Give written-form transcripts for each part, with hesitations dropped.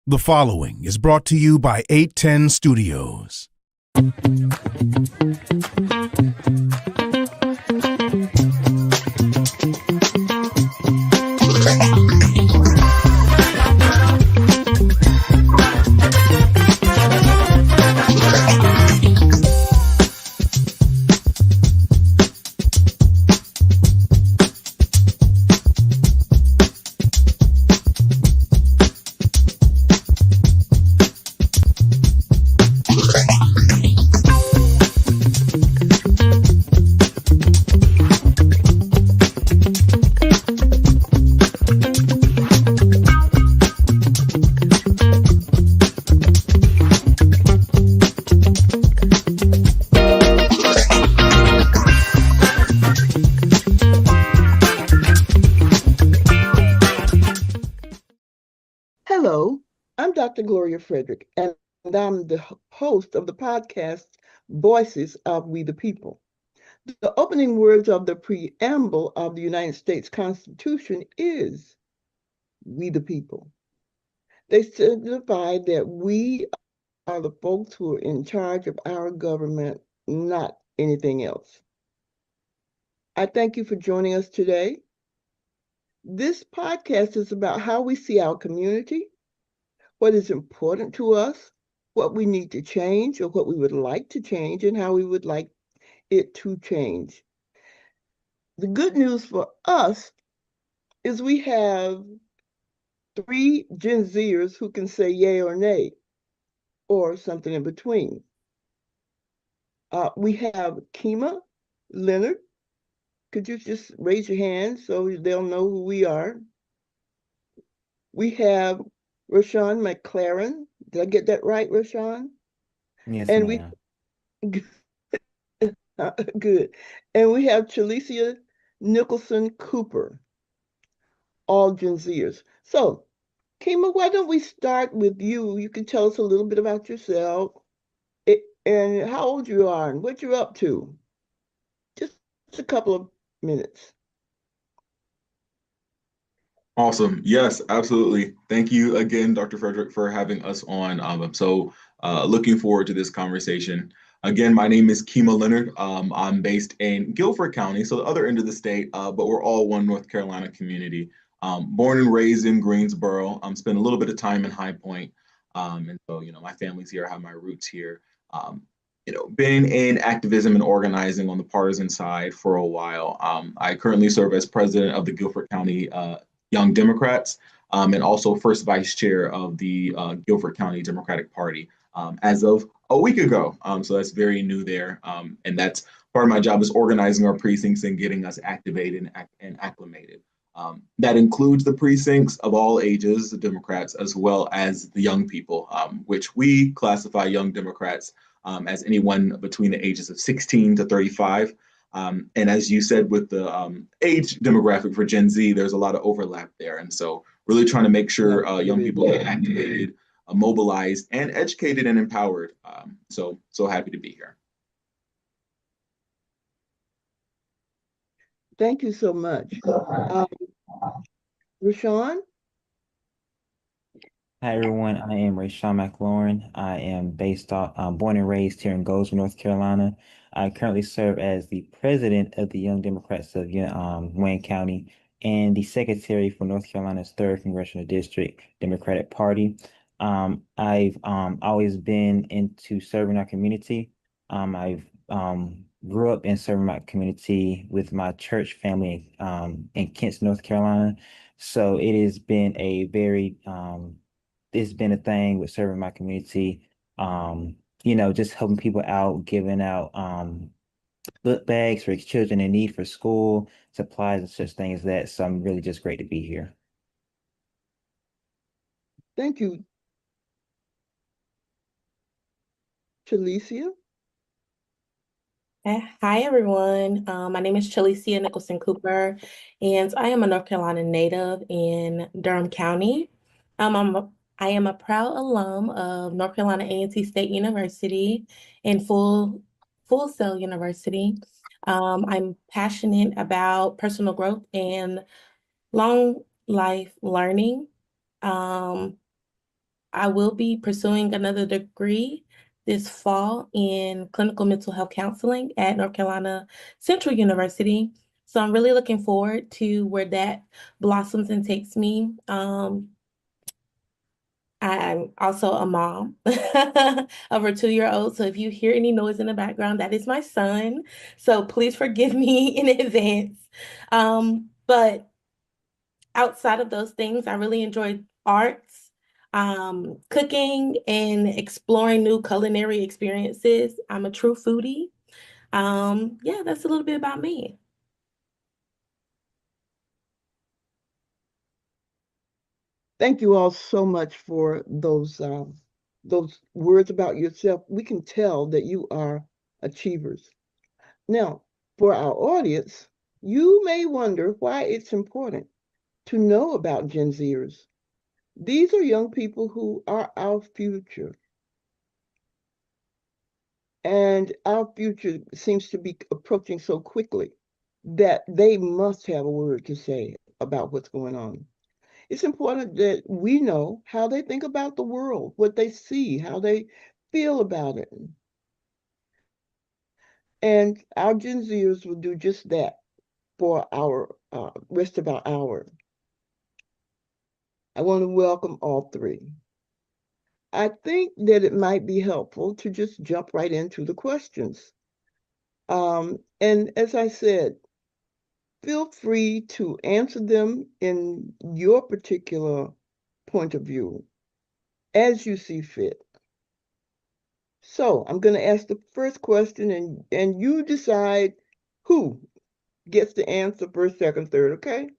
The following is brought to you by 810 Studios. Hello, I'm Dr. Gloria Frederick, and I'm the host of the podcast Voices of We the People. The opening words of the preamble of the United States Constitution is We the People. They signify that we are the folks who are in charge of our government, not anything else. I thank you for joining us today. This podcast is about how we see our community, what is important to us, what we need to change or what we would like to change, and how we would like it to change. The good news for us is we have 3 Gen Zers who can say yay or nay, or something in between. We have Kima Leonard. Could you just raise your hand so they'll know who we are? We have Rashawn McLaren. Did I get that right, Rashawn? Yes, And ma'am. we good. And we have Chalicia Nicholson Cooper, all Gen Zers. So, Kima, why don't we start with you? You can tell us a little bit about yourself and how old you are and what you're up to. Just a couple of minutes. Awesome. Yes, absolutely. Thank you again, Dr. Frederick, for having us on. I'm so looking forward to this conversation. Again, my name is Kima Leonard. I'm based in Guilford County, so the other end of the state, but we're all one North Carolina community. Born and raised in Greensboro. Spent a little bit of time in High Point. And so, my family's here. I have my roots here. Been in activism and organizing on the partisan side for a while. I currently serve as president of the Guilford County Young Democrats, and also first vice chair of the Guilford County Democratic Party as of a week ago. So that's very new there. And that's part of my job is organizing our precincts and getting us activated and acclimated. That includes the precincts of all ages, the Democrats, as well as the young people, which we classify young Democrats as anyone between the ages of 16 to 35. And as you said, with the age demographic for Gen Z, there's a lot of overlap there. And so really trying to make sure young people get activated, mobilized, and educated and empowered. So happy to be here. Thank you so much. Rashawn? Hi, everyone. I am Rashawn McLaurin. I am born and raised here in Goldsboro, North Carolina. I currently serve as the president of the Young Democrats of Wayne County and the secretary for North Carolina's 3rd Congressional District Democratic Party. I've always been into serving our community. I've grew up in serving my community with my church family in Kent, North Carolina. So it has been it's been a thing with serving my community, just helping people out, giving out book bags for children in need for school, supplies and such things as that. So I'm really just great to be here. Thank you. Chalicia? Hi, everyone. My name is Chalicia Nicholson Cooper, and I am a North Carolina native in Durham County. I am a proud alum of North Carolina A&T State University and Full Sail University. I'm passionate about personal growth and long life learning. Um, I will be pursuing another degree this fall in clinical mental health counseling at North Carolina Central University. So I'm really looking forward to where that blossoms and takes me. I'm also a mom of a 2-year-old. So if you hear any noise in the background, that is my son. So please forgive me in advance. But outside of those things, I really enjoy arts, cooking, and exploring new culinary experiences. I'm a true foodie. Yeah, that's a little bit about me. Thank you all so much for those words about yourself. We can tell that you are achievers. Now, for our audience, you may wonder why it's important to know about Gen Zers. These are young people who are our future. And our future seems to be approaching so quickly that they must have a word to say about what's going on. It's important that we know how they think about the world, what they see, how they feel about it. And our Gen Zers will do just that for our rest of our hour. I want to welcome all three. I think that it might be helpful to just jump right into the questions. And as I said, feel free to answer them in your particular point of view as you see fit. So I'm going to ask the first question, and you decide who gets the answer first, second, third, okay?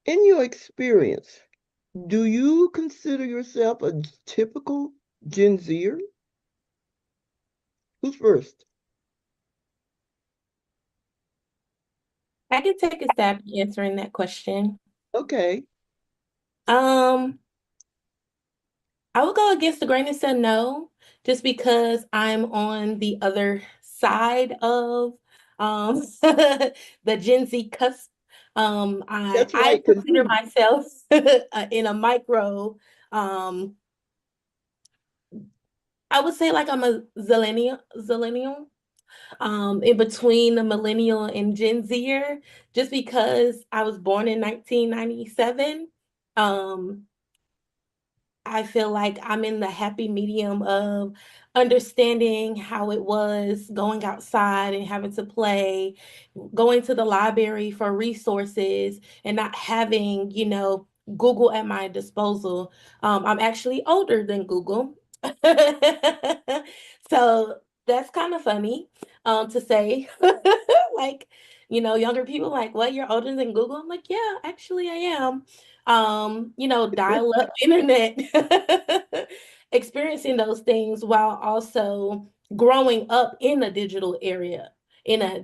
In your experience, do you consider yourself a typical Gen Zer? Who's first? I can take a stab at answering that question. Okay. Um, I would go against the grain and say no, just because I'm on the other side of the Gen Z cusp. That's I right, because consider myself in a micro, um, I would say like I'm a zillennial, in between the millennial and Gen Zer, just because I was born in 1997. Um, I feel like I'm in the happy medium of understanding how it was going outside and having to play, going to the library for resources and not having, Google at my disposal. I'm actually older than Google. So that's kind of funny to say. Like, younger people like, what, you're older than Google? I'm like, yeah, actually I am. Dial-up internet, experiencing those things while also growing up in a digital era. I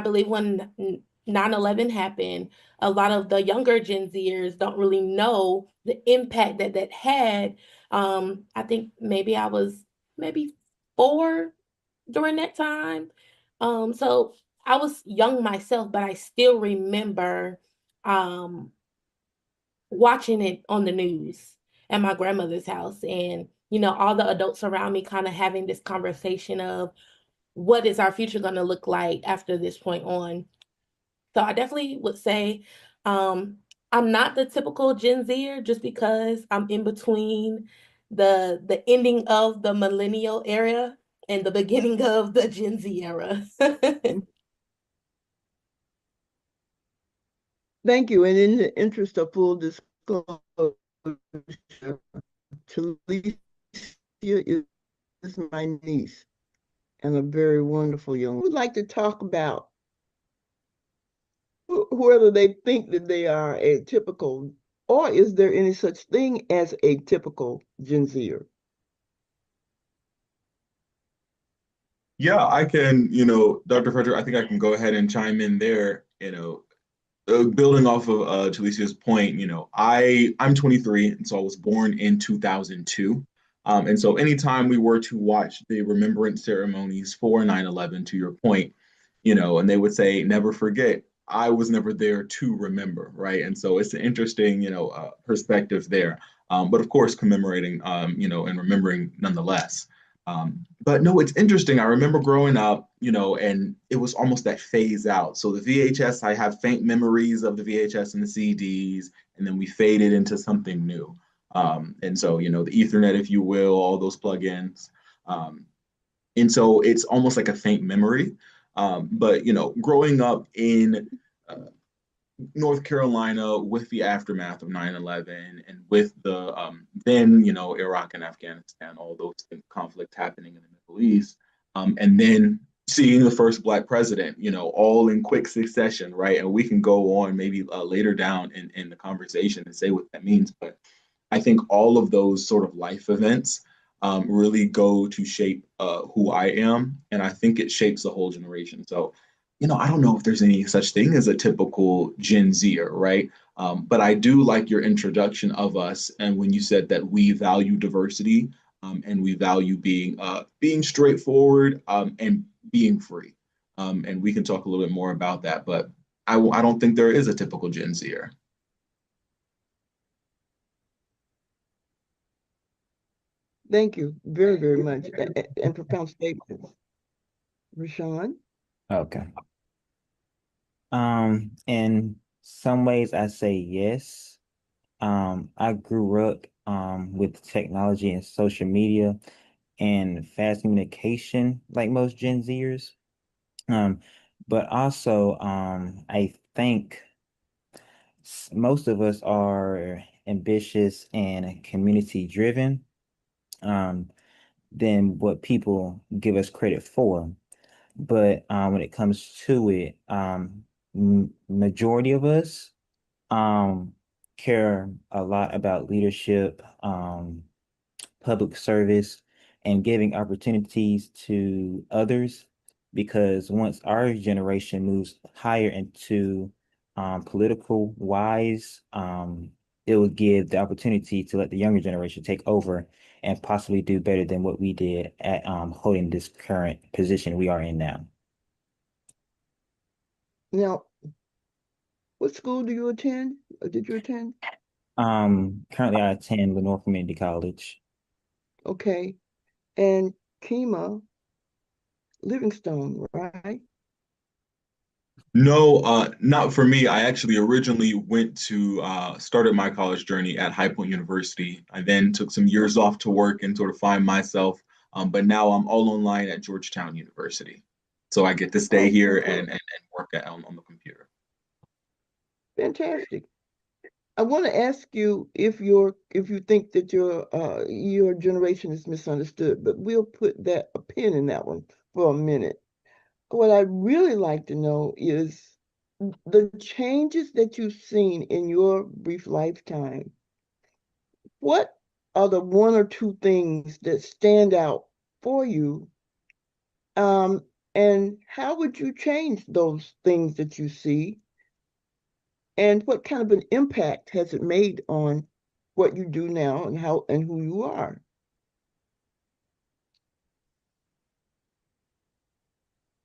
believe when 9/11 happened, a lot of the younger Gen Zers don't really know the impact that that had. I think maybe I was maybe 4 during that time. So I was young myself, but I still remember um, watching it on the news at my grandmother's house, and all the adults around me kind of having this conversation of what is our future going to look like after this point on. So I definitely would say um, I'm not the typical Gen Zer, just because I'm in between the ending of the millennial era and the beginning of the Gen Z era. thank you. And in the interest of full disclosure, Talicia is my niece and a very wonderful young woman. Would like to talk about whether they think that they are a typical, or is there any such thing as a typical Gen Zer? Yeah, I can, Dr. Frederick, I think I can go ahead and chime in there, building off of Jalicia's point, I'm 23, and so I was born in 2002. And so anytime we were to watch the remembrance ceremonies for 9/11, to your point, and they would say, never forget, I was never there to remember, right? And so it's an interesting, perspective there. But of course, commemorating, and remembering nonetheless. But no, it's interesting. I remember growing up, and it was almost that phase out. So the VHS, I have faint memories of the VHS and the CDs, and then we faded into something new. And so, the Ethernet, if you will, all those plugins. Um, and so it's almost like a faint memory. But growing up in uh, North Carolina with the aftermath of 9/11 and with the then, Iraq and Afghanistan, all those conflicts happening in the Middle East, and then seeing the first Black president, all in quick succession, right? And we can go on maybe later down in the conversation and say what that means. But I think all of those sort of life events really go to shape who I am. And I think it shapes the whole generation. So, I don't know if there's any such thing as a typical Gen Zer, right? But I do like your introduction of us and when you said that we value diversity and we value being straightforward and being free. And we can talk a little bit more about that, but I don't think there is a typical Gen Zer. Thank you very, very much. And profound statements. Rashawn? Okay. In some ways, I say yes. I grew up with technology and social media and fast communication, like most Gen Zers. Um, but also, I think most of us are ambitious and community driven, um, than what people give us credit for. But when it comes to it, majority of us um, care a lot about leadership, public service, and giving opportunities to others. Because once our generation moves higher into political wise, it will give the opportunity to let the younger generation take over and possibly do better than what we did at holding this current position we are in now. Now, what school do you attend? Or did you attend? Currently I attend Lenore Community College. Okay. And Kima Livingstone, right? No, not for me. I actually originally went to started my college journey at High Point University. I then took some years off to work and sort of find myself. But now I'm all online at Georgetown University. So I get to stay Oh, here okay. and work on the computer. Fantastic. I want to ask you if you think that your generation is misunderstood, but we'll put that a pin in that one for a minute. What I'd really like to know is the changes that you've seen in your brief lifetime. What are the one or two things that stand out for you? And how would you change those things that you see? And what kind of an impact has it made on what you do now and how and who you are?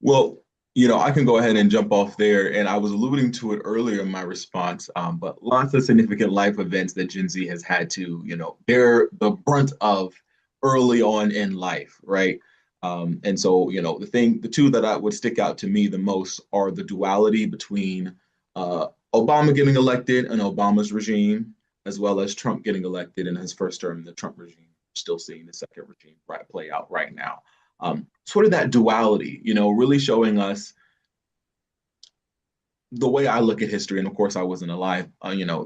Well, I can go ahead and jump off there. And I was alluding to it earlier in my response, but lots of significant life events that Gen Z has had to, bear the brunt of early on in life, right? And so, the two that I would stick out to me the most are the duality between Obama getting elected and Obama's regime, as well as Trump getting elected in his first term, the Trump regime. Still seeing the second regime play out right now. Sort of that duality, really showing us the way I look at history. And of course, I wasn't alive,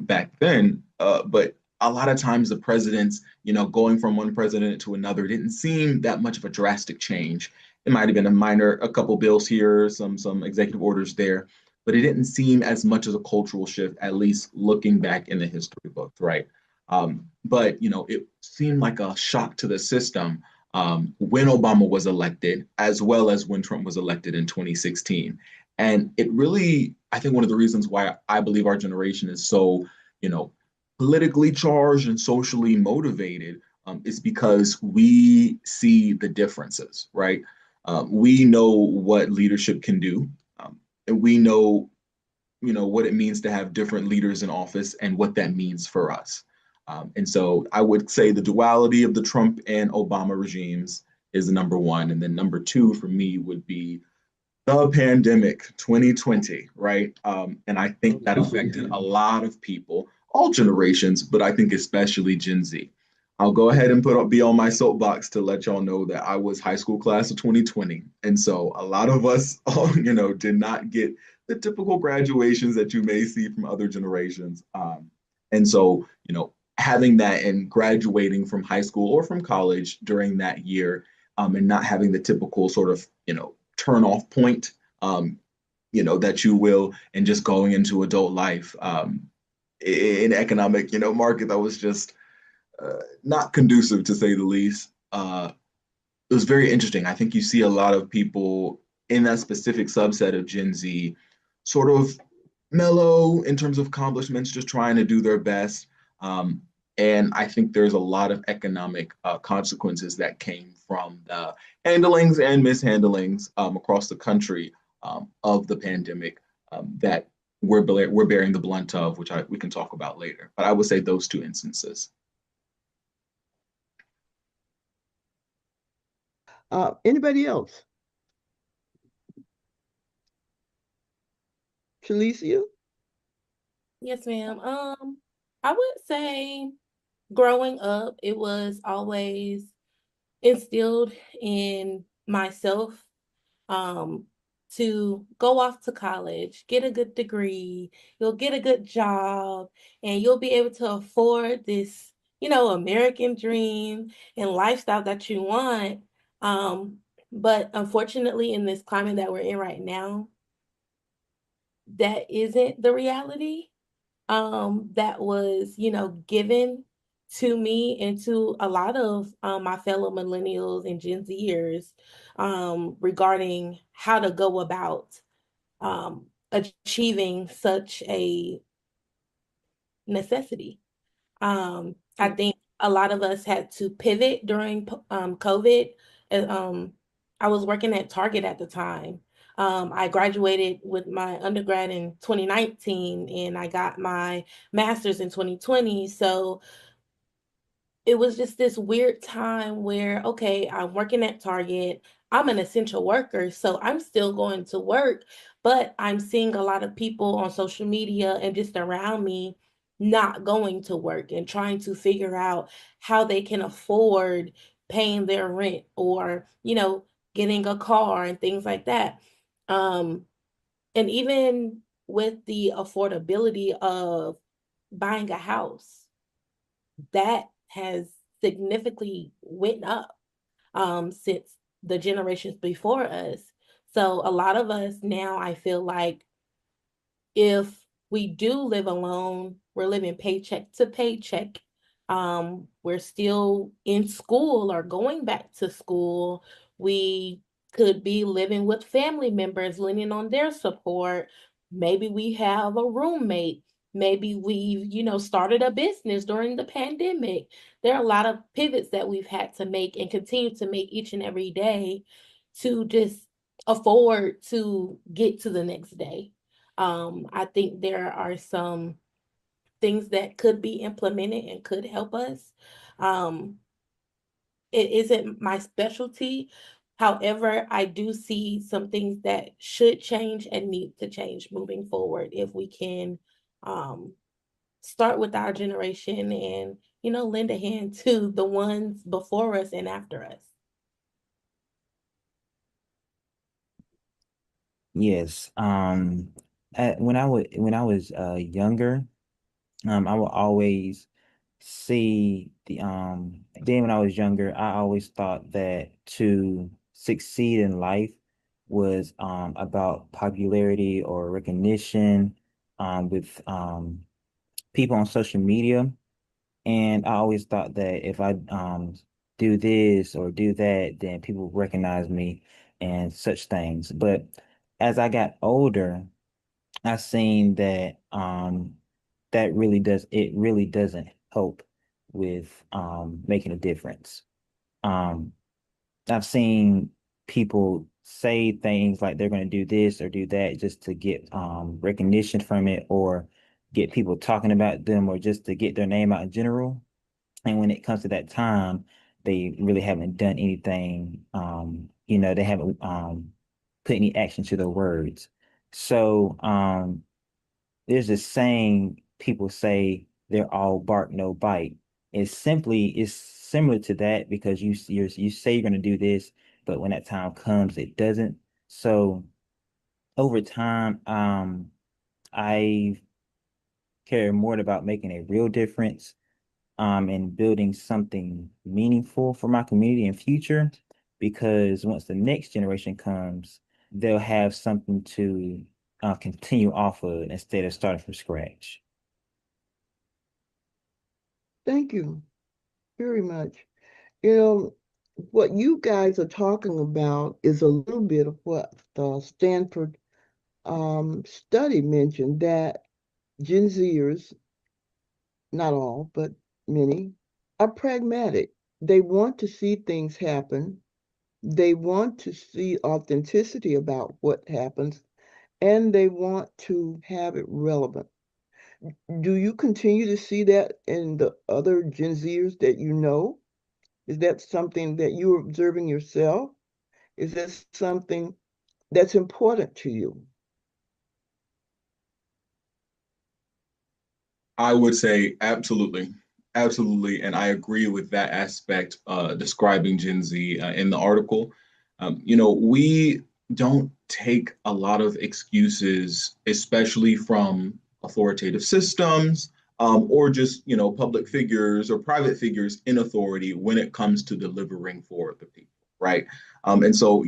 back then. But a lot of times, the presidents, going from one president to another, didn't seem that much of a drastic change. It might have been a couple bills here, some executive orders there, but it didn't seem as much as a cultural shift, at least looking back in the history books, right? But it seemed like a shock to the system when Obama was elected, as well as when Trump was elected in 2016. And it really, I think one of the reasons why I believe our generation is so, you know, politically charged and socially motivated is because we see the differences, right? We know what leadership can do, and we know what it means to have different leaders in office and what that means for us. And so I would say the duality of the Trump and Obama regimes is the number one. And then number two for me would be the pandemic 2020, right? And I think that affected a lot of people, all generations, but I think especially Gen Z. I'll go ahead and be on my soapbox to let y'all know that I was high school class of 2020. And so a lot of us, did not get the typical graduations that you may see from other generations. And so, having that and graduating from high school or from college during that year, and not having the typical sort of, turn off point, that you will, and just going into adult life, in economic, market that was just not conducive to say the least. It was very interesting. I think you see a lot of people in that specific subset of Gen Z sort of mellow in terms of accomplishments, just trying to do their best. And I think there's a lot of economic consequences that came from the handlings and mishandlings across the country of the pandemic that we're bearing the blunt of, which we can talk about later. But I would say those two instances. Anybody else? Shalicia? Yes, ma'am. I would say growing up, it was always instilled in myself um, to go off to college, get a good degree, you'll get a good job, and you'll be able to afford this, American dream and lifestyle that you want. Um, but unfortunately, in this climate that we're in right now, that isn't the reality that was, given to me and to a lot of my fellow millennials and Gen Zers regarding how to go about achieving such a necessity. I think a lot of us had to pivot during COVID. And, I was working at Target at the time. I graduated with my undergrad in 2019 and I got my master's in 2020. So it was just this weird time where, okay, I'm working at Target. I'm an essential worker, so I'm still going to work, but I'm seeing a lot of people on social media and just around me not going to work and trying to figure out how they can afford paying their rent or, getting a car and things like that. Um, and even with the affordability of buying a house, that has significantly went up since the generations before us. So a lot of us now, I feel like if we do live alone, we're living paycheck to paycheck. We're still in school or going back to school. We could be living with family members, leaning on their support. Maybe we have a roommate. Maybe we've, started a business during the pandemic. There are a lot of pivots that we've had to make and continue to make each and every day to just afford to get to the next day. I think there are some things that could be implemented and could help us. Um, it isn't my specialty. However, I do see some things that should change and need to change moving forward if we can um, start with our generation and, lend a hand to the ones before us and after us. Yes. When I was younger, I would always see then when I was younger, I always thought that to succeed in life was about popularity or recognition with people on social media. And I always thought that if I do this or do that, then people recognize me and such things. But as I got older, I seen that it really doesn't help with making a difference. Um I've seen people say things like they're going to do this or do that just to get recognition from it or get people talking about them or just to get their name out in general. And when it comes to that time, they really haven't done anything. They haven't put any action to their words. So there's this saying people say they're all bark, no bite. It's similar to that because you say you're going to do this, but when that time comes, it doesn't. So over time, I care more about making a real difference and building something meaningful for my community in future because once the next generation comes, they'll have something to continue off of instead of starting from scratch. Thank you very much. You know, what you guys are talking about is a little bit of what the Stanford study mentioned that Gen Zers, not all, but many, are pragmatic. They want to see things happen. They want to see authenticity about what happens, and they want to have it relevant. Do you continue to see that in the other Gen Zers that you know? Is that something that you're observing yourself? Is that something that's important to you? I would say absolutely, absolutely, and I agree with that aspect describing Gen Z in the article. We don't take a lot of excuses, especially from authoritative systems or just public figures or private figures in authority when it comes to delivering for the people, right? And so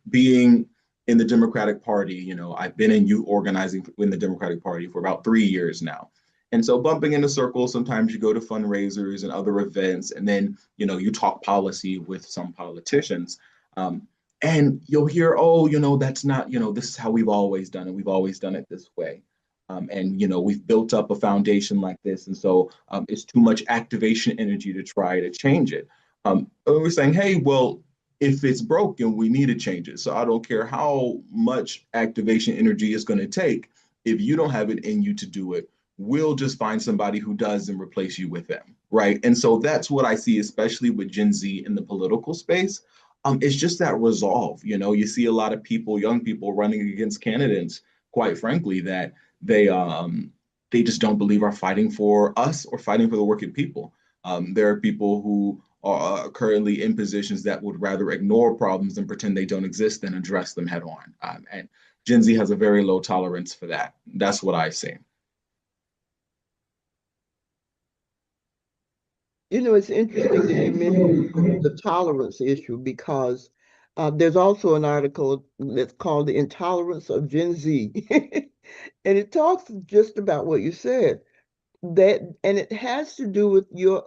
being in the Democratic Party, I've been in youth organizing in the Democratic Party for about 3 years now. And so bumping into circles, sometimes you go to fundraisers and other events, and then, you talk policy with some politicians. And you'll hear, oh, that's not, this is how we've always done it. We've always done it this way. And, we've built up a foundation like this. And so it's too much activation energy to try to change it. And we're saying, hey, well, if it's broken, we need to change it. So I don't care how much activation energy is going to take. If you don't have it in you to do it, we'll just find somebody who does and replace you with them, right? And so that's what I see, especially with Gen Z in the political space. It's just that resolve. You see a lot of people, young people, running against candidates, quite frankly, that they just don't believe are fighting for us or fighting for the working people. There are people who are currently in positions that would rather ignore problems and pretend they don't exist than address them head on. And Gen Z has a very low tolerance for that. That's what I see. It's interesting that you mentioned the tolerance issue because there's also an article that's called The Intolerance of Gen Z. And it talks just about what you said, and it has to do with your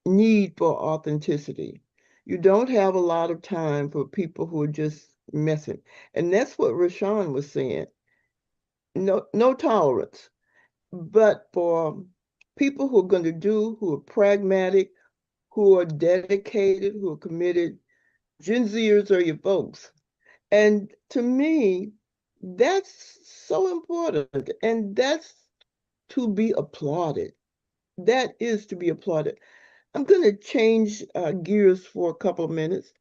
need for authenticity. You don't have a lot of time for people who are just messing. And that's what Rashawn was saying. No, no tolerance. But for people who are going to do, who are pragmatic, who are dedicated, who are committed, Gen Zers are your folks. And to me, that's so important. And that's to be applauded. That is to be applauded. I'm going to change gears for a couple of minutes,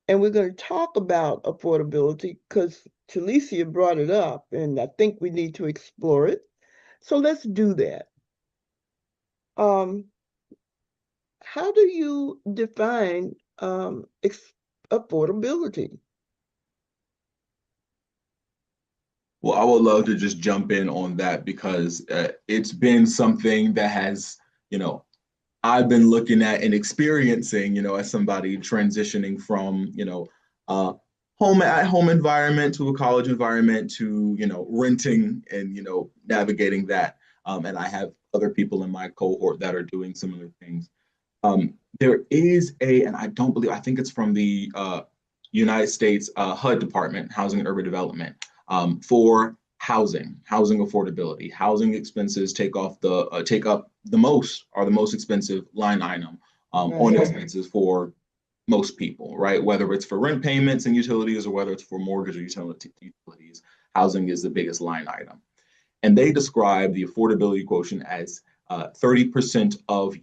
and we're going to talk about affordability because Talicia brought it up, and I think we need to explore it. So let's do that. Um, how do you define affordability? Well, I would love to just jump in on that because it's been something that has, you know, I've been looking at and experiencing, as somebody transitioning from, home environment to a college environment to, renting and, navigating that. And I have other people in my cohort that are doing similar things. There is and I think it's from the United States HUD Department, Housing and Urban Development, for housing affordability. Housing expenses take up the most expensive line item on Right. expenses for most people, right? Whether it's for rent payments and utilities or whether it's for mortgage or utilities, housing is the biggest line item. And they describe the affordability quotient as 30% of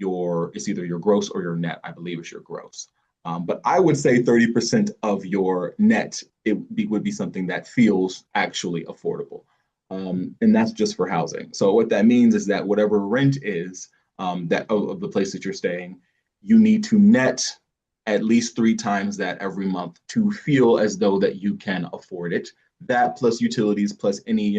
it's either your gross or your net. I believe it's your gross. But I would say 30% of your net, would be something that feels actually affordable. And that's just for housing. So what that means is that whatever rent is that of the place that you're staying, you need to net at least 3 times that every month to feel as though that you can afford it. That plus utilities plus any,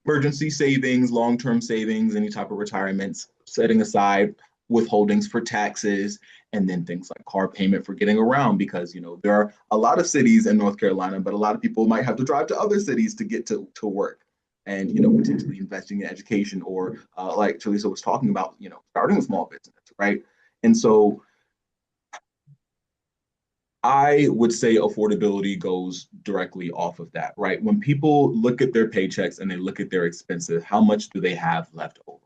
emergency savings, long-term savings, any type of retirements, setting aside withholdings for taxes, and then things like car payment for getting around, because there are a lot of cities in North Carolina, but a lot of people might have to drive to other cities to get to work. And potentially investing in education, or like Teresa was talking about, starting a small business, right? And so I would say affordability goes directly off of that, right? When people look at their paychecks and they look at their expenses, how much do they have left over?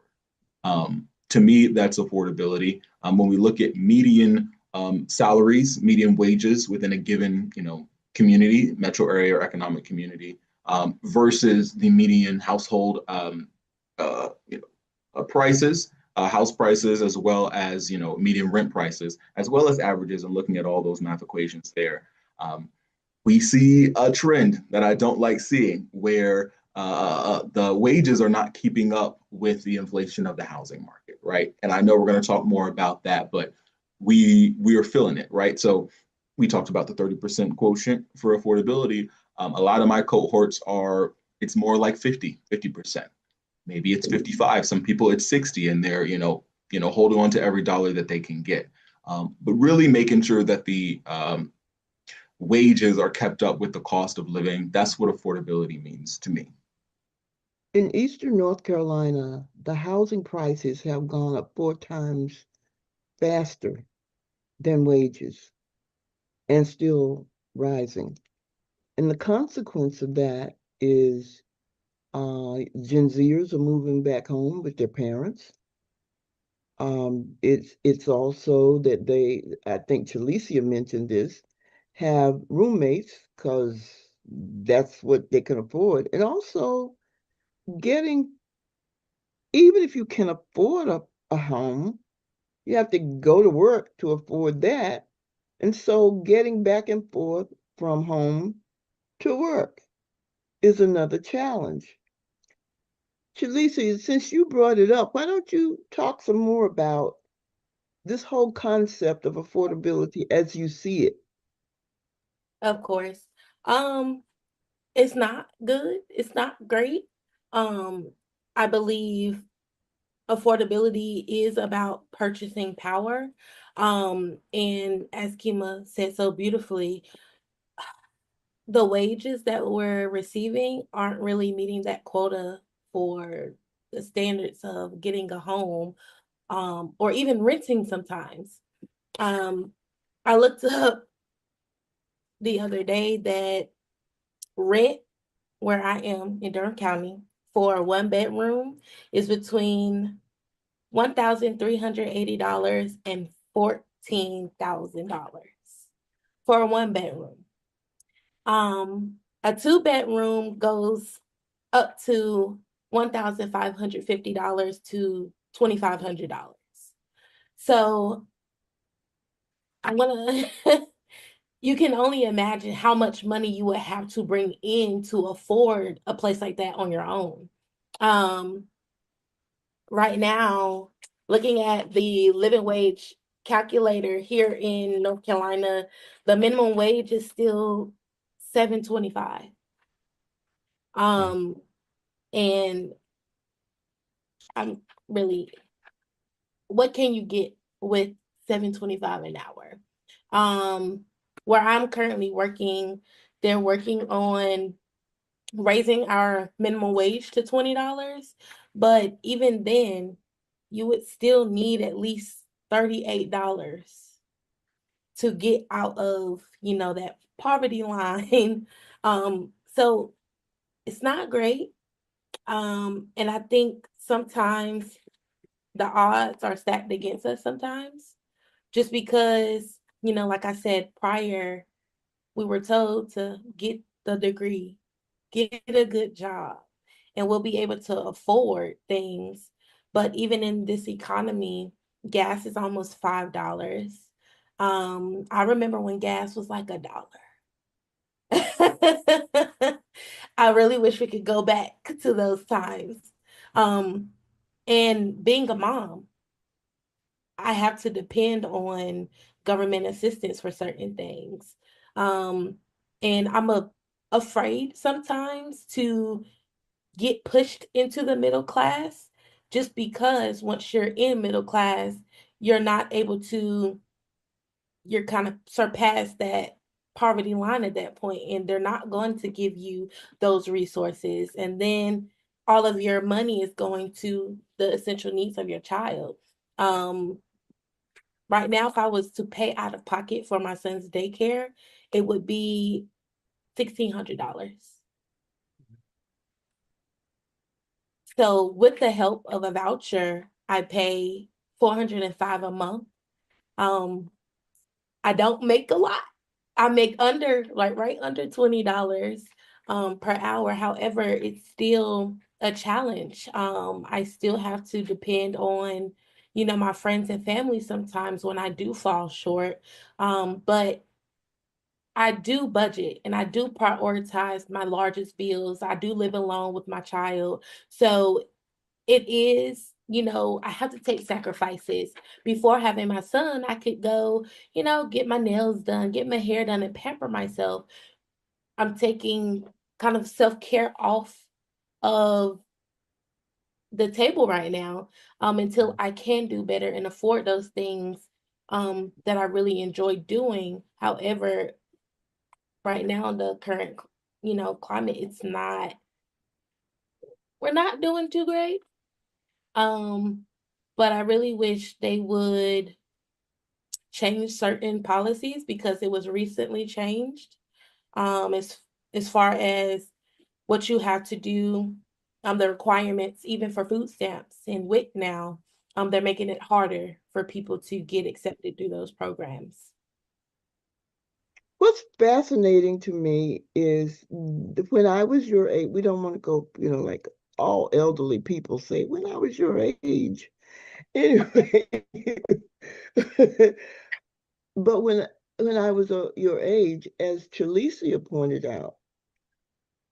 To me, that's affordability. When we look at median salaries, median wages within a given, community, metro area or economic community, versus the median household, prices, house prices, as well as median rent prices, as well as averages, and looking at all those math equations there, we see a trend that I don't like seeing, where the wages are not keeping up with the inflation of the housing market, right? And I know we're going to talk more about that, but we are feeling it, right? So we talked about the 30% quotient for affordability. A lot of my cohorts it's more like 50%. Maybe it's 55. Some people it's 60, and they're, holding on to every dollar that they can get. But really making sure that the wages are kept up with the cost of living. That's what affordability means to me. In Eastern North Carolina, the housing prices have gone up 4 times faster than wages and still rising. And the consequence of that is Gen Zers are moving back home with their parents. It's also that I think Chalicia mentioned this, have roommates because that's what they can afford. And also getting, even if you can afford a home, you have to go to work to afford that. And so getting back and forth from home to work is another challenge. Chalicia, since you brought it up, why don't you talk some more about this whole concept of affordability as you see it? Of course. Um, it's not good. It's not great. I believe affordability is about purchasing power. And as Kima said so beautifully, the wages that we're receiving aren't really meeting that quota for the standards of getting a home, or even renting sometimes. I looked up the other day that rent where I am in Durham County for a 1 bedroom is between $1,380 and $14,000 for a 1 bedroom. A 2 bedroom goes up to $1,550 to $2,500. So I'm gonna you can only imagine how much money you would have to bring in to afford a place like that on your own. Um, right now, looking at the living wage calculator here in North Carolina, the minimum wage is still $7.25. And I'm really, what can you get with $7.25 an hour? Where I'm currently working, they're working on raising our minimum wage to $20, but even then, you would still need at least $38 to get out of, that poverty line. So it's not great. And I think sometimes the odds are stacked against us sometimes, just because like I said prior, we were told to get the degree, get a good job, and we'll be able to afford things. But even in this economy, gas is almost $5. I remember when gas was like $1. I really wish we could go back to those times. Um, and being a mom, I have to depend on government assistance for certain things. Um, and afraid sometimes to get pushed into the middle class just because once you're in middle class, you're not able to, you're kind of surpassed that poverty line at that point, and they're not going to give you those resources. And then all of your money is going to the essential needs of your child. Um, right now, if I was to pay out of pocket for my son's daycare, it would be $1,600. So with the help of a voucher, I pay $405 a month. Um, I don't make a lot. I make right under $20 per hour. However, it's still a challenge. I still have to depend on, my friends and family sometimes when I do fall short. But I do budget and I do prioritize my largest bills. I do live alone with my child. So it is, I have to take sacrifices. Before having my son, I could go, get my nails done, get my hair done, and pamper myself. I'm taking kind of self-care off of the table right now, until I can do better and afford those things that I really enjoy doing. However, right now, the current, climate, we're not doing too great. Um, but I really wish they would change certain policies because it was recently changed. As far as what you have to do, the requirements, even for food stamps and WIC now, they're making it harder for people to get accepted through those programs. What's fascinating to me is when I was your age, we don't want to go, like all elderly people say, when I was your age. Anyway, but when I was your age, as Chalicia pointed out,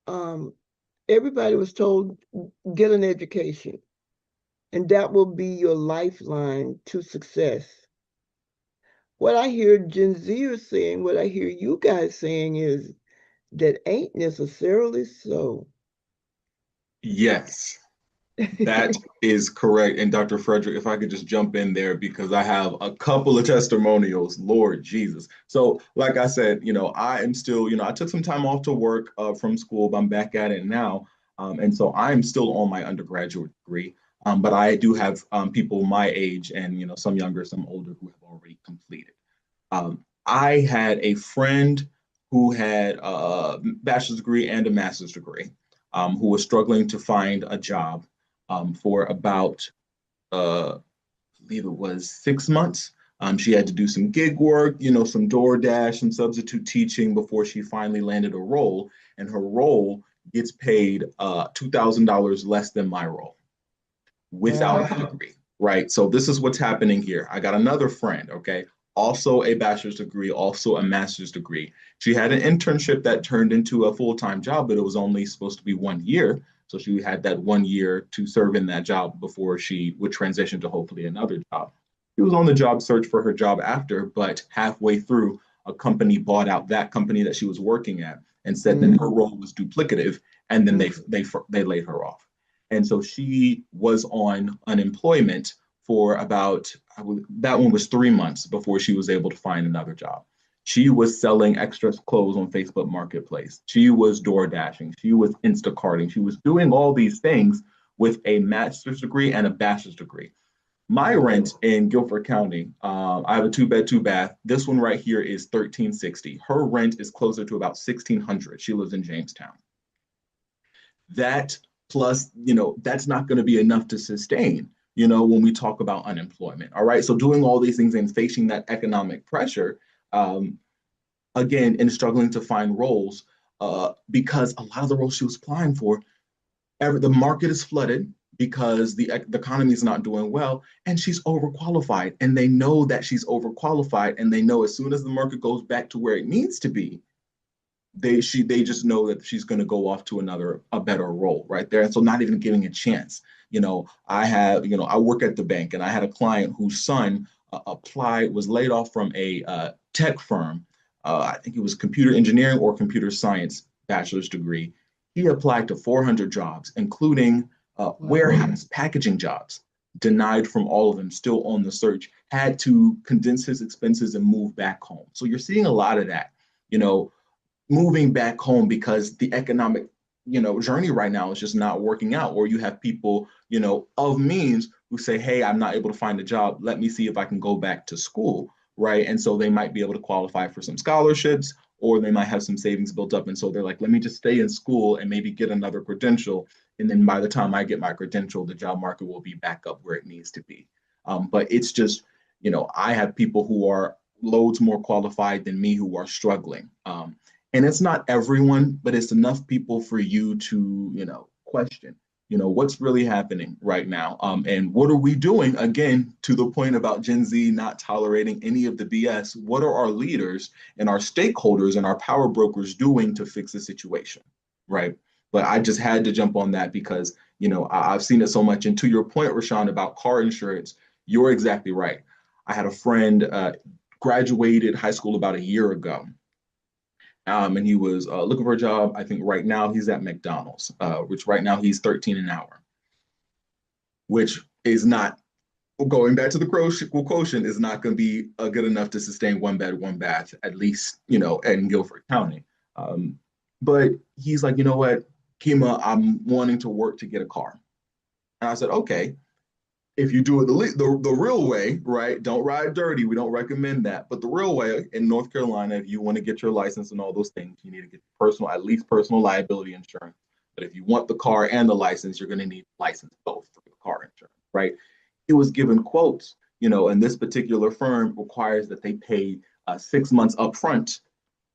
um, everybody was told, get an education, and that will be your lifeline to success. What I hear Gen Zers saying, what I hear you guys saying is that ain't necessarily so. Yes, that is correct. And Dr. Frederick, if I could just jump in there because I have a couple of testimonials, Lord Jesus. So, like I said, I am still, I took some time off to work from school, but I'm back at it now. And so I'm still on my undergraduate degree. But I do have people my age and, some younger, some older who have already completed. I had a friend who had a bachelor's degree and a master's degree, who was struggling to find a job for about, I believe it was 6 months. She had to do some gig work, some DoorDash, some substitute teaching before she finally landed a role. And her role gets paid $2,000 less than my role without a degree, right? So this is what's happening here. I got another friend, okay, also a bachelor's degree, also a master's degree. She had an internship that turned into a full-time job, but it was only supposed to be 1 year. So she had that 1 year to serve in that job before she would transition to hopefully another job. She was on the job search for her job after, but halfway through, a company bought out that company that she was working at and said that her role was duplicative, and then they laid her off. And so she was on unemployment for about, that one was 3 months before she was able to find another job. She was selling extra clothes on Facebook Marketplace. She was door dashing. She was Instacarting. She was doing all these things with a master's degree and a bachelor's degree. My rent in Guilford County, I have a 2-bed, 2-bath. This one right here is $1,360. Her rent is closer to about $1,600. She lives in Jamestown. That plus, that's not going to be enough to sustain, when we talk about unemployment. All right. So doing all these things and facing that economic pressure, Um, Again, and struggling to find roles because a lot of the roles she was applying for, the market is flooded because the economy is not doing well, and she's overqualified. And they know that she's overqualified, and they know as soon as the market goes back to where it needs to be, they just know that she's going to go off to a better role right there. And so not even giving a chance. I work at the bank, and I had a client whose son was laid off from a tech firm. I think it was computer engineering or computer science bachelor's degree. He applied to 400 jobs, including warehouse packaging jobs. Denied from all of them, still on the search, had to condense his expenses and move back home. So you're seeing a lot of that. You know, moving back home because the economic journey right now is just not working out, or you have people of means who say, hey, I'm not able to find a job, let me see if I can go back to school, right? And so they might be able to qualify for some scholarships, or they might have some savings built up, and so they're like, let me just stay in school and maybe get another credential, and then by the time I get my credential, the job market will be back up where it needs to be. But it's just, I have people who are loads more qualified than me who are struggling. And it's not everyone, but it's enough people for you to, question, what's really happening right now. And what are we doing? Again, to the point about Gen Z not tolerating any of the BS, what are our leaders and our stakeholders and our power brokers doing to fix the situation, right? But I just had to jump on that because, I've seen it so much. And to your point, Rashawn, about car insurance, you're exactly right. I had a friend graduated high school about a year ago, and he was looking for a job. I think right now he's at McDonald's, which right now he's 13 an hour, which is not, going back to the quotient, is not going to be good enough to sustain one bed, one bath, at least, in Guilford County. But he's like, you know what, Kima, I'm wanting to work to get a car. And I said, okay, if you do it the real way, right? Don't ride dirty. We don't recommend that. But the real way in North Carolina, if you want to get your license and all those things, you need to get at least personal liability insurance. But if you want the car and the license, you're going to need license both for the car insurance, right? He was given quotes, and this particular firm requires that they pay 6 months upfront,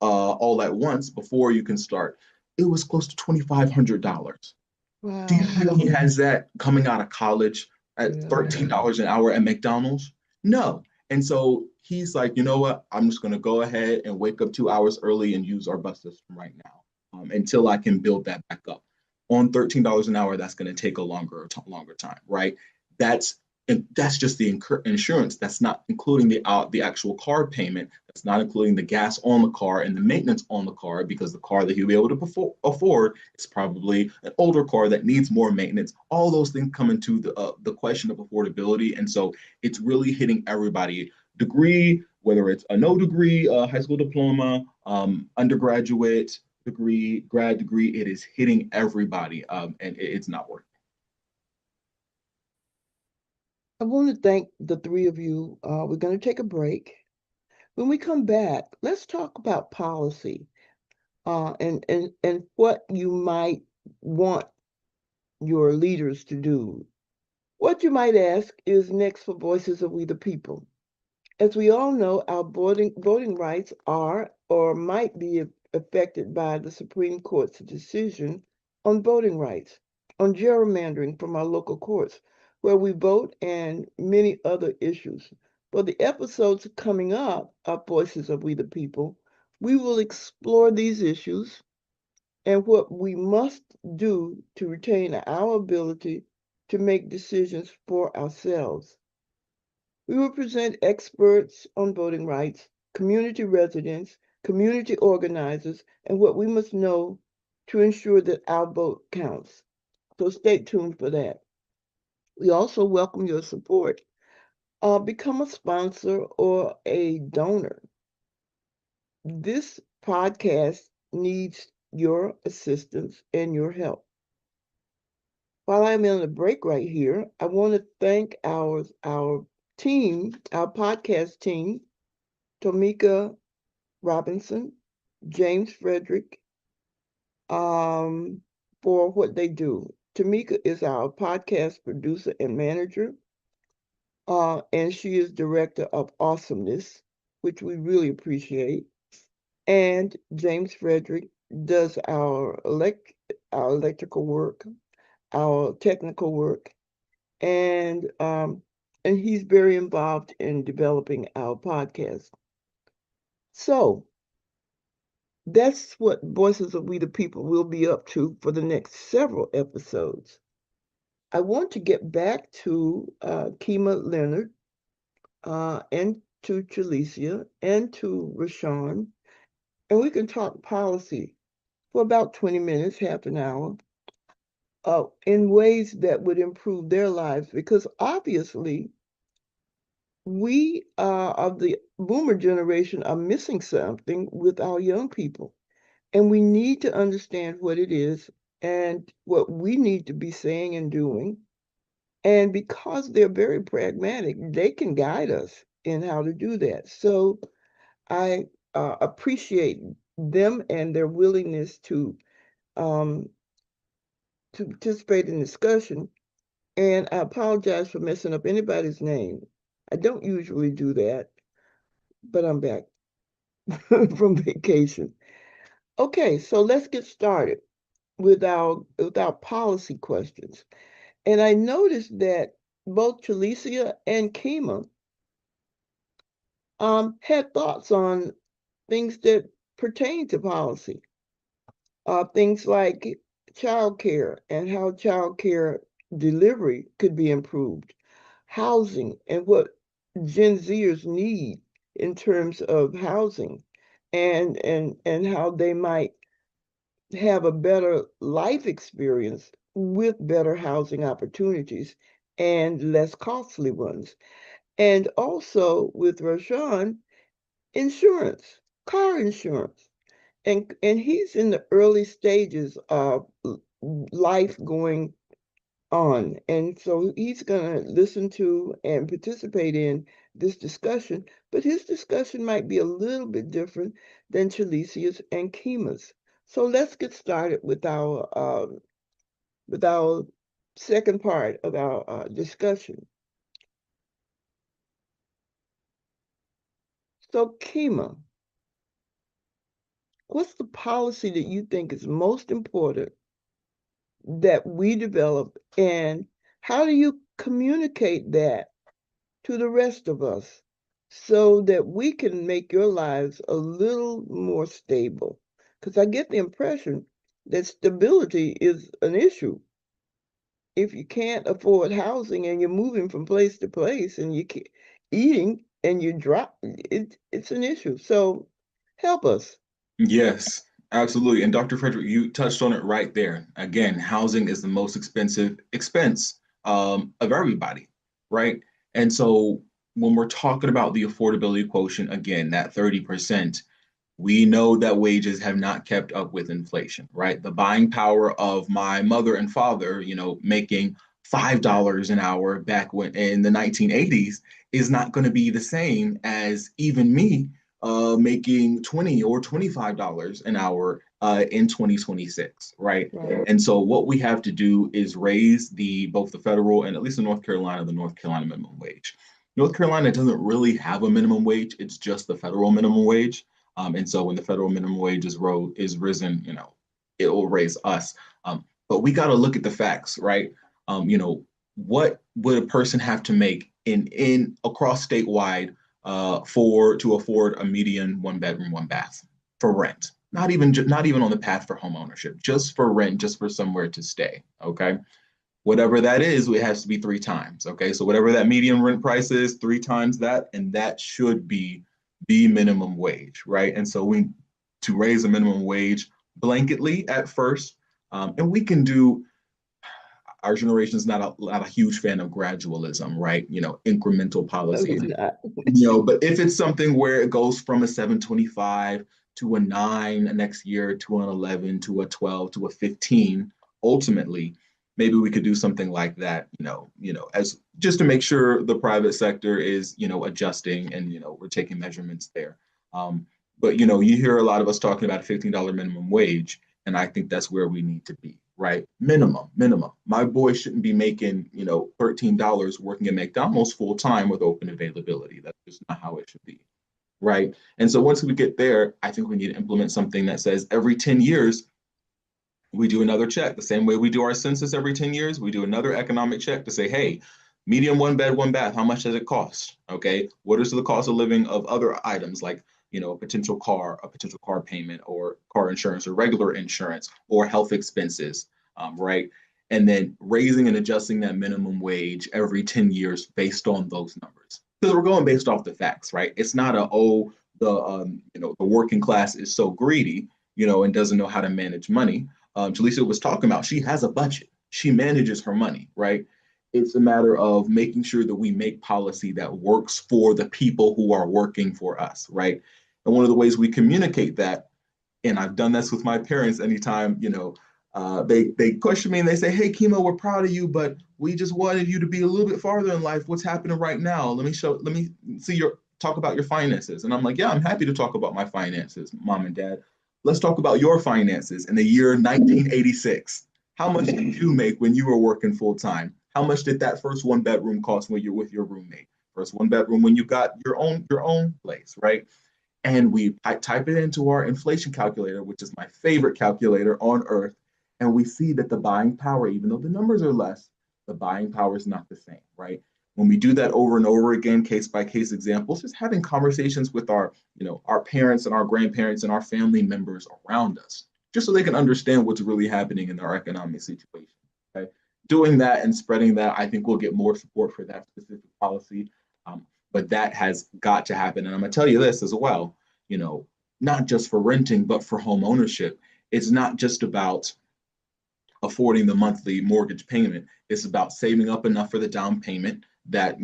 all at once before you can start. It was close to $2,500. Wow. Do you think he has that coming out of college at $13 an hour at McDonald's? No. And so he's like, you know what? I'm just going to go ahead and wake up 2 hours early and use our bus system right now, until I can build that back up. On $13 an hour, that's going to take a longer time, right? That's just the insurance. That's not including the actual car payment. That's not including the gas on the car and the maintenance on the car, because the car that he'll be able to afford is probably an older car that needs more maintenance. All those things come into the question of affordability, and so it's really hitting everybody. Degree, whether it's a no degree, high school diploma, undergraduate degree, grad degree, it is hitting everybody, and it's not working. I want to thank the three of you. We're going to take a break. When we come back, let's talk about policy, and what you might want your leaders to do. What you might ask is next for Voices of We the People. As we all know, our voting rights are or might be affected by the Supreme Court's decision on voting rights, on gerrymandering from our local courts, where we vote, and many other issues. For the episodes coming up of Voices of We the People, we will explore these issues and what we must do to retain our ability to make decisions for ourselves. We will present experts on voting rights, community residents, community organizers, and what we must know to ensure that our vote counts. So stay tuned for that. We also welcome your support. Become a sponsor or a donor. This podcast needs your assistance and your help. While I'm in a break right here, I want to thank our team, our podcast team, Tomika Robinson, James Frederick, for what they do. Tamika is our podcast producer and manager, and she is director of awesomeness, which we really appreciate. And James Frederick does our electrical work, our technical work, and he's very involved in developing our podcast. So that's what Voices of We the People will be up to for the next several episodes. I want to get back to Kima Leonard and to Chalicia and to Rashawn, and we can talk policy for about 20 minutes, half an hour, in ways that would improve their lives, because obviously we of the boomer generation are missing something with our young people. And we need to understand what it is and what we need to be saying and doing. And because they're very pragmatic, they can guide us in how to do that. So I appreciate them and their willingness um, to participate in discussion. And I apologize for messing up anybody's name. I don't usually do that, but I'm back from vacation. Okay, so let's get started with our policy questions. And I noticed that both Chalicia and Kima had thoughts on things that pertain to policy, things like childcare and how childcare delivery could be improved, housing and what Gen Zers need in terms of housing, and how they might have a better life experience with better housing opportunities and less costly ones. And also with Rashawn, insurance, car insurance. And he's in the early stages of life going on. And so he's going to listen to and participate in this discussion, but his discussion might be a little bit different than Chalicia's and Kima's. So let's get started with our second part of our discussion. So Kima, what's the policy that you think is most important that we develop, and how do you communicate that to the rest of us so that we can make your lives a little more stable? Because I get the impression that stability is an issue. If you can't afford housing and you're moving from place to place and you can't eating and you drop, it's an issue. So help us. Yes, absolutely. And Dr. Frederick, you touched on it right there. Again, housing is the most expensive expense of everybody, right? And so when we're talking about the affordability quotient, again, that 30%, we know that wages have not kept up with inflation, right? The buying power of my mother and father, making $5 an hour back when in the 1980s is not going to be the same as even me making $20 or $25 an hour in 2026, right? Right. And so what we have to do is raise both the federal and at least in North Carolina, the North Carolina minimum wage. North Carolina doesn't really have a minimum wage; it's just the federal minimum wage. And so when the federal minimum wage is risen, it will raise us. But we got to look at the facts, right? What would a person have to make in across statewide to afford a median one bedroom, one bath for rent? Not even on the path for home ownership, just for rent, just for somewhere to stay. Okay. Whatever that is, it has to be three times. Okay. So whatever that median rent price is, three times that, and that should be the minimum wage, right? And so to raise a minimum wage blanketly at first, and we can do. Our generation is not a huge fan of gradualism, right? Incremental policies. But if it's something where it goes from a 725 to a 9 next year to an 11 to a 12 to a 15, ultimately, maybe we could do something like that, as just to make sure the private sector is, adjusting and, we're taking measurements there. But, you hear a lot of us talking about a $15 minimum wage, and I think that's where we need to be, right? Minimum. My boy shouldn't be making, $13 working at McDonald's full time with open availability. That's just not how it should be. right? And so once we get there, I think we need to implement something that says every 10 years, we do another check. The same way we do our census every 10 years, we do another economic check to say, hey, medium one bed, one bath, how much does it cost? Okay. What is the cost of living of other items like, a potential car payment or car insurance or regular insurance or health expenses, right? And then raising and adjusting that minimum wage every 10 years based on those numbers. Because we're going based off the facts, right? It's not the working class is so greedy, and doesn't know how to manage money. Jaleesa was talking about, she has a budget. She manages her money, right? It's a matter of making sure that we make policy that works for the people who are working for us, right? And one of the ways we communicate that, and I've done this with my parents anytime, they question me and they say, hey, Kimo, we're proud of you, but we just wanted you to be a little bit farther in life. What's happening right now? Let me see talk about your finances. And I'm like, yeah, I'm happy to talk about my finances, mom and dad. Let's talk about your finances in the year 1986. How much did you make when you were working full time? How much did that first one bedroom cost when you're with your roommate? First one bedroom when you got your own place, right? And we type it into our inflation calculator, which is my favorite calculator on earth. And we see that the buying power, even though the numbers are less, the buying power is not the same, right? When we do that over and over again, case by case examples, just having conversations with our parents and our grandparents and our family members around us, just so they can understand what's really happening in our economic situation. Okay. Doing that and spreading that, I think we'll get more support for that specific policy. But that has got to happen. And I'm going to tell you this as well, not just for renting, but for home ownership. It's not just about affording the monthly mortgage payment. It's about saving up enough for the down payment that,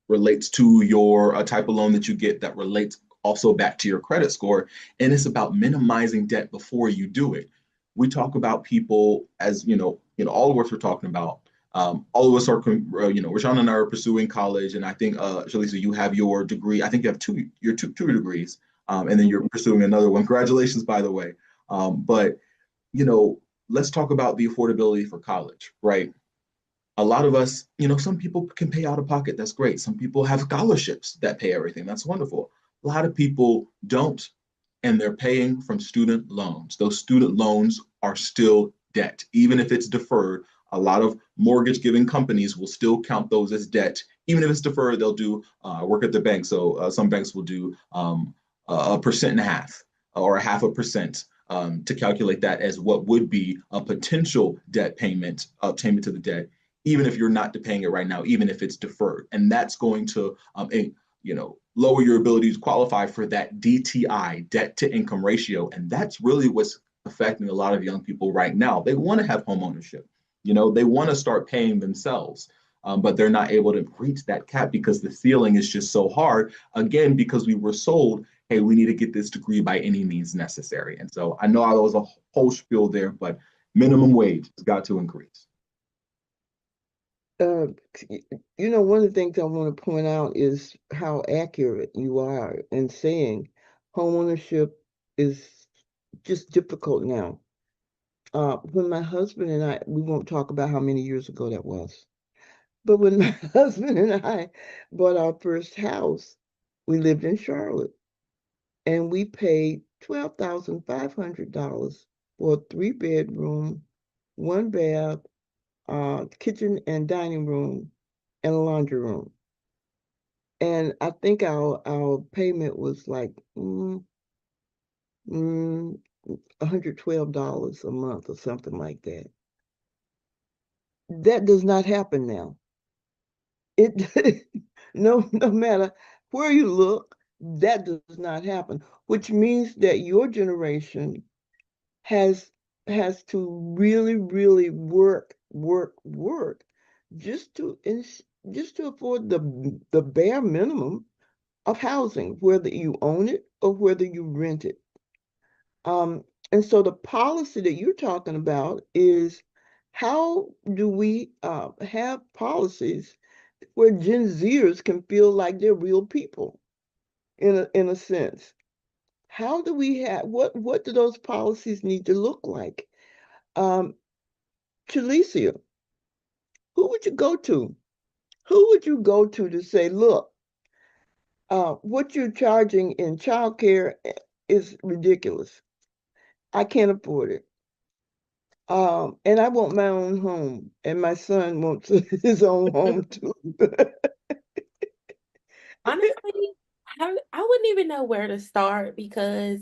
relates to your type of loan that you get that relates also back to your credit score. And it's about minimizing debt before you do it. We talk about people as, all of us are talking about all of us are, Rashawn and I are pursuing college, and I think, Shalisa, you have your degree. I think you have two degrees, and then you're pursuing another one. Congratulations, by the way. But let's talk about the affordability for college, right? A lot of us, some people can pay out of pocket. That's great. Some people have scholarships that pay everything. That's wonderful. A lot of people don't, and they're paying from student loans. Those student loans are still debt, even if it's deferred. A lot of mortgage giving companies will still count those as debt. Even if it's deferred, they'll do work at the bank. So some banks will do 1.5% or a 0.5% to calculate that as what would be a potential debt payment to the debt, even if you're not paying it right now, even if it's deferred. And that's going to lower your ability to qualify for that DTI, debt to income ratio. And that's really what's affecting a lot of young people right now. They want to have home ownership. They want to start paying themselves, but they're not able to reach that cap because the ceiling is just so hard. Again, because we were sold, hey, we need to get this degree by any means necessary. And so I know there was a whole spiel there, but minimum wage has got to increase. One of the things I want to point out is how accurate you are in saying homeownership is just difficult now. When my husband and I, we won't talk about how many years ago that was, but when my husband and I bought our first house, we lived in Charlotte, and we paid $12,500 for a 3-bedroom, 1 bath, kitchen and dining room, and a laundry room. And I think our payment was like $112 a month or something like that. That does not happen now. It no matter where you look, that does not happen, which means that your generation has to really, really work just to afford the bare minimum of housing, whether you own it or whether you rent it. And so the policy that you're talking about is, how do we have policies where Gen Zers can feel like they're real people in a sense? How do we have, what do those policies need to look like? Chalicia, who would you go to? Who would you go to say, look, What you're charging in childcare is ridiculous. I can't afford it. And I want my own home, and my son wants his own home too. Honestly, I wouldn't even know where to start because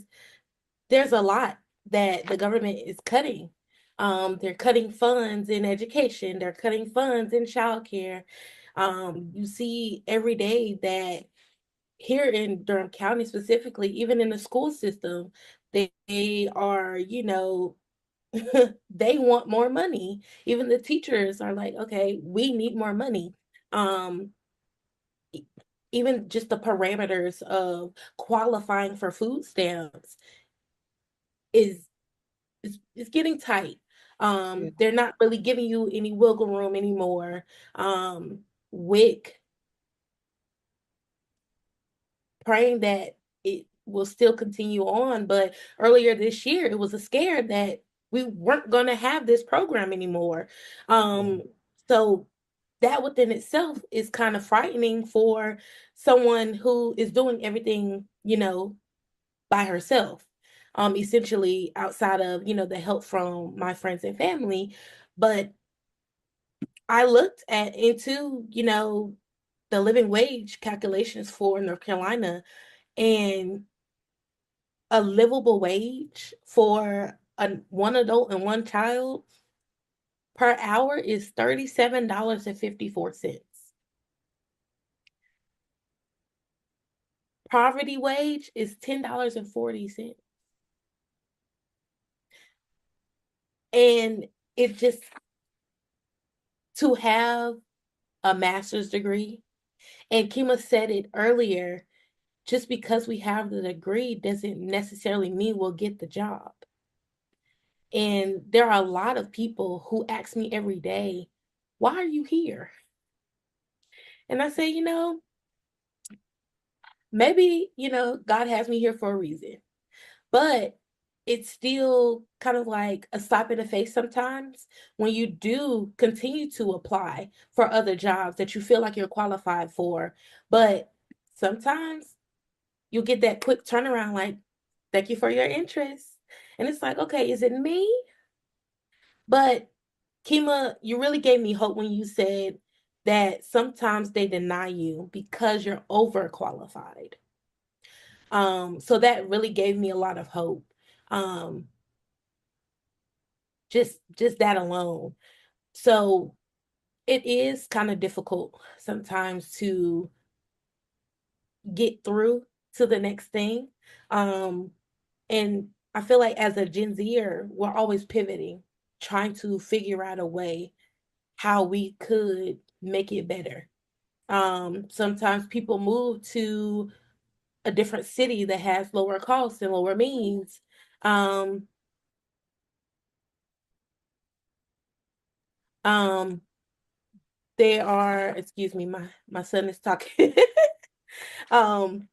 there's a lot that the government is cutting. They're cutting funds in education, they're cutting funds in childcare. You see every day that here in Durham County specifically, even in the school system, they are, they want more money. Even the teachers are like, okay, we need more money. Um, e- Even just the parameters of qualifying for food stamps is is getting tight. Yeah, They're not really giving you any wiggle room anymore. WIC, praying that it will still continue on, but earlier this year it was a scare that we weren't going to have this program anymore. Um, so that within itself is kind of frightening for someone who is doing everything, by herself, essentially outside of, the help from my friends and family. But I looked into, the living wage calculations for North Carolina, and a livable wage for one adult and one child per hour is $37.54. Poverty wage is $10.40. And it just, to have a master's degree, and Kima said it earlier, just because we have the degree doesn't necessarily mean we'll get the job. And there are a lot of people who ask me every day, why are you here? And I say, maybe, God has me here for a reason. But it's still kind of like a slap in the face sometimes when you do continue to apply for other jobs that you feel like you're qualified for. But sometimes you'll get that quick turnaround like, thank you for your interest. And it's like, okay, is it me? But Kima, you really gave me hope when you said that sometimes they deny you because you're overqualified. So that really gave me a lot of hope. Um, just that alone. So it is kind of difficult sometimes to get through to the next thing. Um, and I feel like as a Gen Zer, we're always pivoting, trying to figure out a way how we could make it better. Sometimes people move to a different city that has lower costs and lower means. Um, um, there are, excuse me, my son is talking. um,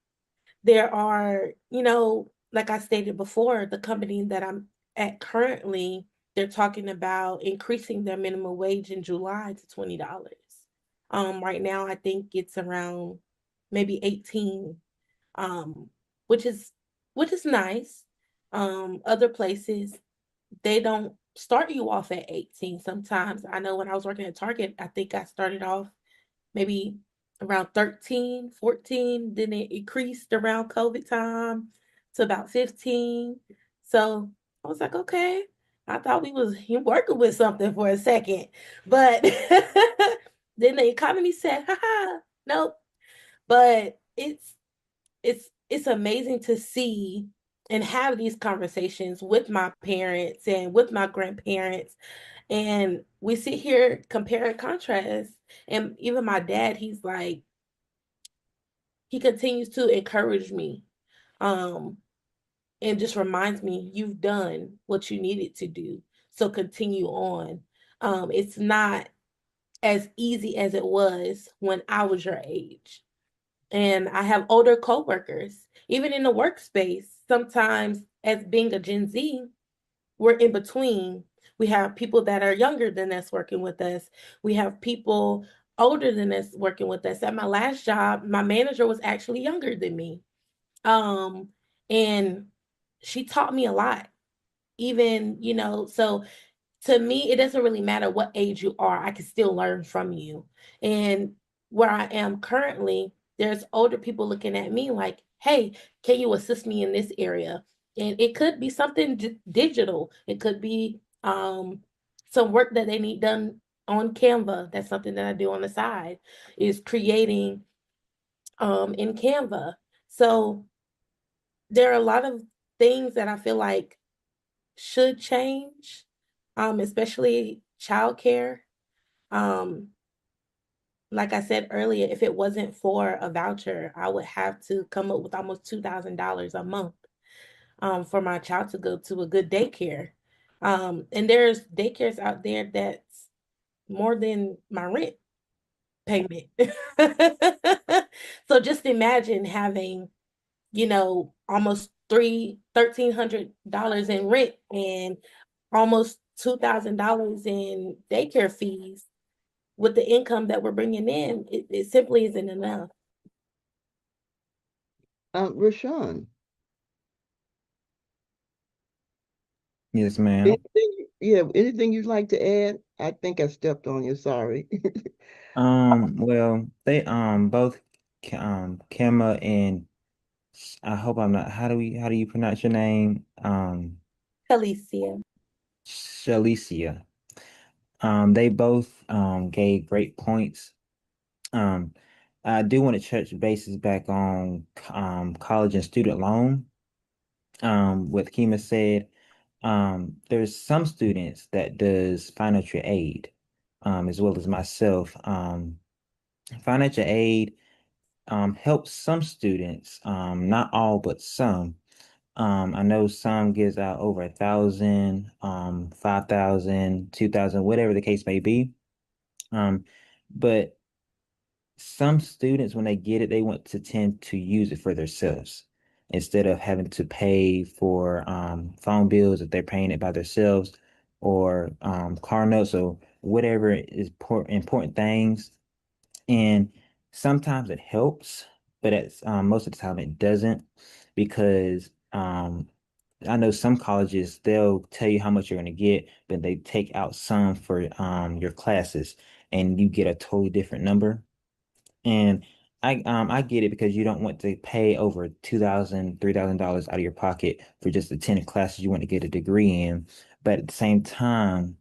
there are, like I stated before, the company that I'm at currently, they're talking about increasing their minimum wage in July to $20. Right now I think it's around maybe 18, um, which is nice. Other places they don't start you off at 18. Sometimes I know when I was working at Target, I think I started off maybe around 13, 14. Then it increased around COVID time to about 15. So I was like, okay, I thought we was working with something for a second. But then the economy said, haha, nope. But it's amazing to see and have these conversations with my parents and with my grandparents, and we sit here compare and contrast. And even my dad, he's like, he continues to encourage me, um and just reminds me, you've done what you needed to do, so continue on. It's not as easy as it was when I was your age. And I have older coworkers, even in the workspace. Sometimes, as being a Gen Z, we're in between. We have people that are younger than us working with us. We have people older than us working with us. At my last job, my manager was actually younger than me. And she taught me a lot. Even, so to me, it doesn't really matter what age you are, I can still learn from you. And where I am currently, there's older people looking at me like, hey, can you assist me in this area? And it could be something digital, it could be some work that they need done on Canva. That's something that I do on the side, is creating in Canva. So there are a lot of things that I feel like should change, especially childcare. Um, like I said earlier, if it wasn't for a voucher, I would have to come up with almost $2,000 a month for my child to go to a good daycare. And there's daycares out there that's more than my rent payment. So just imagine having, almost $1,300 in rent and almost $2,000 in daycare fees. With the income that we're bringing in, it simply isn't enough. Rashawn, Yes, ma'am. anything you'd like to add? I think I stepped on you, sorry. Well, they both Kemma and I hope I'm not, how do you pronounce your name? Alicia. Shalicia. They both gave great points. Um, I do want to touch bases back on college and student loan. What Kima said, there's some students that does financial aid, as well as myself. Financial aid helps some students, not all, but some. I know some gives out over 1,000, 5,000, 2,000, whatever the case may be. Um, but some students, when they get it, they want to tend to use it for themselves instead of having to pay for phone bills if they're paying it by themselves, or car notes, or whatever is important things. And sometimes it helps, but most of the time it doesn't, because I know some colleges, they'll tell you how much you're going to get, but they take out some for your classes, and you get a totally different number. And I get it, because you don't want to pay over $2,000, $3,000 out of your pocket for just attending classes you want to get a degree in. But at the same time,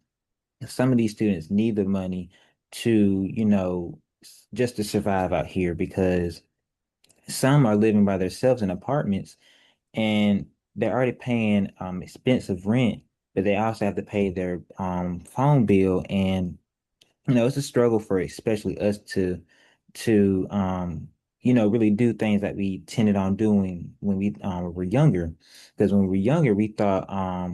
some of these students need the money to, just to survive out here, because some are living by themselves in apartments, and they're already paying expensive rent, but they also have to pay their phone bill. And it's a struggle for especially us to really do things that we tended on doing when we were younger. Because when we were younger, we thought,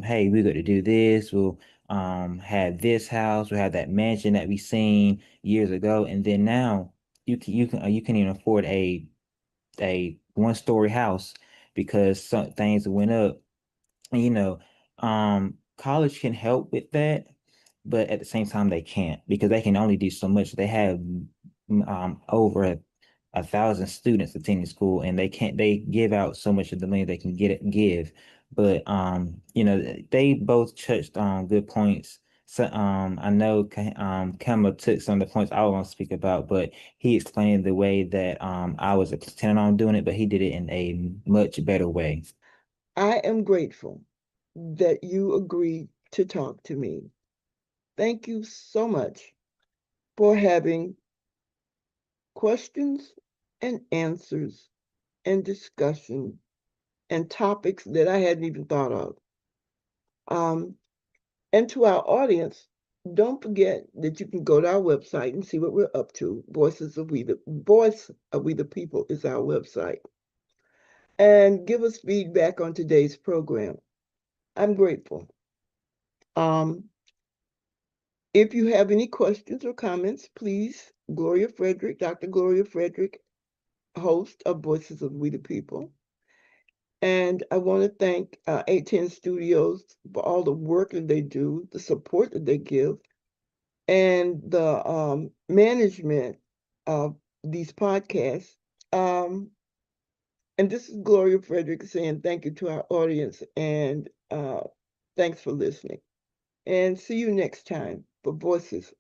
hey, we got to do this, we'll have this house, we'll have that mansion that we seen years ago. And then now you can even afford a one-story house, because some things went up. And, college can help with that, but at the same time they can't, because they can only do so much. They have over 1,000 students attending school, and they give out so much of the money they can give. But they both touched on good points. So I know Kama took some of the points I want to speak about, but he explained the way that I was intending on doing it, but he did it in a much better way. I am grateful that you agreed to talk to me. Thank you so much for having questions and answers and discussion and topics that I hadn't even thought of. Um, and to our audience, don't forget that you can go to our website and see what we're up to. Voice of We the People is our website. And give us feedback on today's program. I'm grateful. Um, if you have any questions or comments, please, Dr. Gloria Frederick, host of Voices of We the People. And I want to thank 810 Studios for all the work that they do, the support that they give, and the management of these podcasts. And this is Gloria Frederick saying thank you to our audience, and thanks for listening. And see you next time for Voices